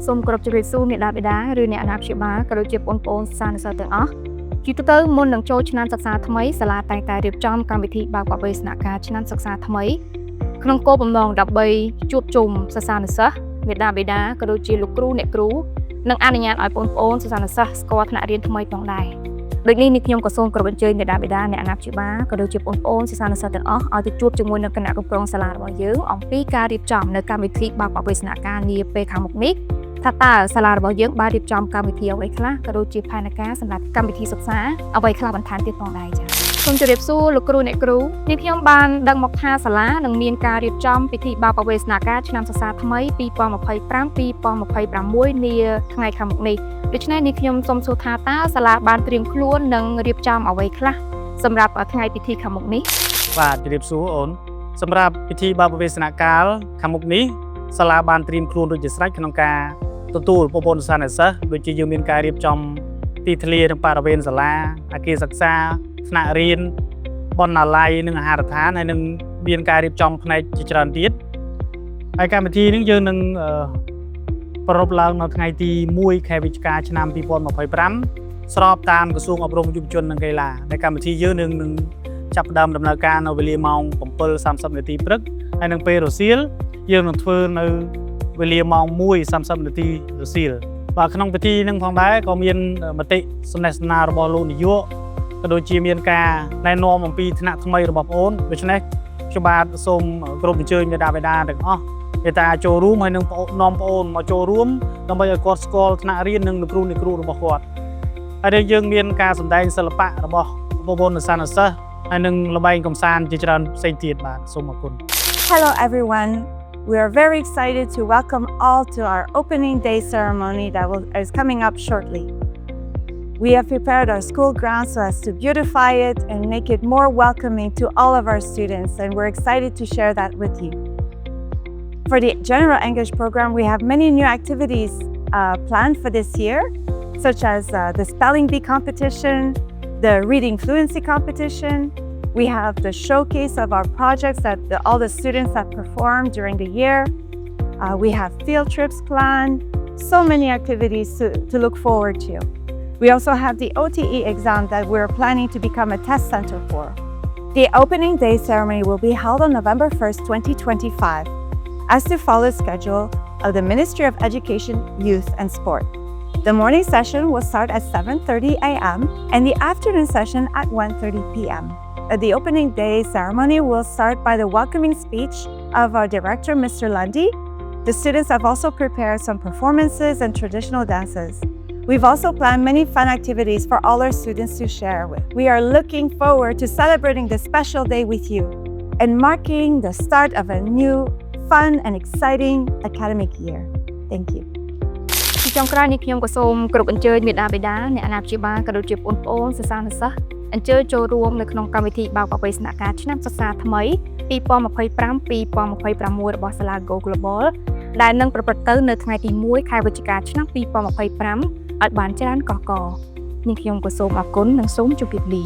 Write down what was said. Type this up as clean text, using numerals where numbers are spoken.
សូមគោរពជម្រាបសួរអ្នកបិតាឬអ្នកអាណាព្យាបាលក៏ដូចជាបងប្អូនសិស្សានុសិស្សទាំងអស់ជាទូទៅមុននឹងចូលឆ្នាំសិក្សាថ្មីសាលាតែងតែរៀបចំកម្មវិធីបើកបបិសនការឆ្នាំសិក្សាថ្មីក្នុងគោលបំណងដើម្បីជួបជុំសិស្សានុសិស្សមេដាបេដាក៏ដូចជាលោកគ្រូអ្នកគ្រូនិងអនុញ្ញាតឲ្យបងប្អូនសិស្សានុសិស្សស្គាល់ថ្នាក់រៀនថ្មីផងដែរដូចនេះខ្ញុំក៏សូមគោរពអញ្ជើញមេដាបេដាអ្នកអាណាព្យាបាលក៏ដូចជាបងប្អូនសិស្សានុសិស្សទាំងអស់ឲ្យទៅជួបជាមួយនឹងគណៈគ្រប់គ្រងសាលារបស់យើងអំពីការរៀបចំនៅកម្មវិធីបើកបបិសនការនាពេលខាងមុខនេះថាតើសាលារបស់យើងបានរៀបចំកម្មវិធីអ្វីខ្លះក៏ដូចជាផែនការសម្រាប់កម្មវិធីសិក្សាអ្វីខ្លះបន្ថែមទៀតផងដែរចា៎សូមជម្រាបសួរលោកគ្រូអ្នកគ្រូនេះខ្ញុំបានដឹងមកថាសាលានឹងមានការរៀបចំពិធីបើកបបិសនការឆ្នាំសិក្សាថ្មី2025-2026នាថ្ងៃខាងមុខនេះដូច្នេះនេះខ្ញុំសូមសួរថាតើសាលាបានត្រៀមខ្លួននិងរៀបចំអ្វីខ្លះសម្រាប់ថ្ងៃពិធីខាងមុខនេះបាទជម្រាបសួរអូនសម្រាប់ពិធីបើកបបិសនការខាងមុខនេះសាលាបានត្រៀមខ្លួនរួចជាស្រេចក្នុងការទទួលបងប្អូនសិស្សានុសិស្សដូចជាយើងមានការរៀបចំទីធ្លានិងបរិវេណសាលាអគារសិក្សាថ្នាក់រៀនបណ្ណាល័យនិងអាហារដ្ឋានហើយនឹងមានការរៀបចំផ្នែកជាច្រើនទៀតហើយកម្មវិធីនេះយើងនឹងប្រារព្ធឡើងនៅថ្ងៃទី1ខែវិច្ឆិកាឆ្នាំ2025ស្របតាមក្រសួងអប់រំយុវជននិងកីឡាដែលកម្មវិធីយើងនឹងចាប់ផ្ដើមដំណើរការនៅវេលាម៉ោង 7:30 នាទីព្រឹកហើយនឹងពេលរសៀលយើងនឹងធ្វើនៅវេលាម៉ោង 1:30 នាទីរសៀលបាទក្នុងពិធីនឹងផងដែរក៏មានមតិសំណេះសំណាលរបស់លោកនាយកក៏ដូចជាមានការណែនាំអំពីថ្នាក់ថ្មីរបស់បងប្អូនដូច្នេះខ្ញុំបាទសូមគោរពអញ្ជើញមេដាបេដាទាំងអស់មេតាចូលរួមហើយនឹងនាំបងប្អូនមកចូលរួមដើម្បីឲ្យគាត់ស្គាល់ថ្នាក់រៀននិងលោកគ្រូអ្នកគ្រូរបស់គាត់ហើយយើងមានការសម្ដែងសិល្បៈរបស់បងប្អូនសិស្សានុសិស្សហើយនឹងល្បែងកម្សាន្តជាច្រើនផ្សេងទៀតបាទសូមអរគុណ Hello everyone. We are very excited to welcome all to our opening day ceremony that is coming up shortly. We have prepared our school grounds so as to beautify it and make it more welcoming to all of our students, and we're excited to share that with you. For the General English program, we have many new activities planned for this year, such as the spelling bee competition, the reading fluency competition. We have the showcase of our projects that all the students have performed during the year. We have field trips planned, so many activities to look forward to. We also have the OTE exam that we're planning to become a test center for. The opening day ceremony will be held on November 1st, 2025, as to follow the schedule of the Ministry of Education, Youth and Sport. The morning session will start at 7:30 a.m. and the afternoon session at 1:30 p.m. The opening day ceremony will start by the welcoming speech of our director, Mr. Lundy. The students have also prepared some performances and traditional dances. We've also planned many fun activities for all our students to share with. We are looking forward to celebrating this special day with you and marking the start of a new, fun and exciting academic year. Thank you. ពីចុងក្រោយនេះខ្ញុំក៏សូមគោរពអញ្ជើញមេដាបេដាអ្នកអាណាព្យាបាលក៏ដូចជាបងប្អូនសិស្សានុសិស្សអញ្ជើញចូលរួមនៅក្នុងកម្មវិធីបើកបបិសនការឆ្នាំសិក្សាថ្មី2025-2026របស់សាលា Go Global ដែលនឹងប្រព្រឹត្តទៅនៅថ្ងៃទី1ខែវិច្ឆិកាឆ្នាំ2025ឲ្យបានច្រើនកកកនេះខ្ញុំក៏សូមអរគុណនិងសូមជម្រាបលា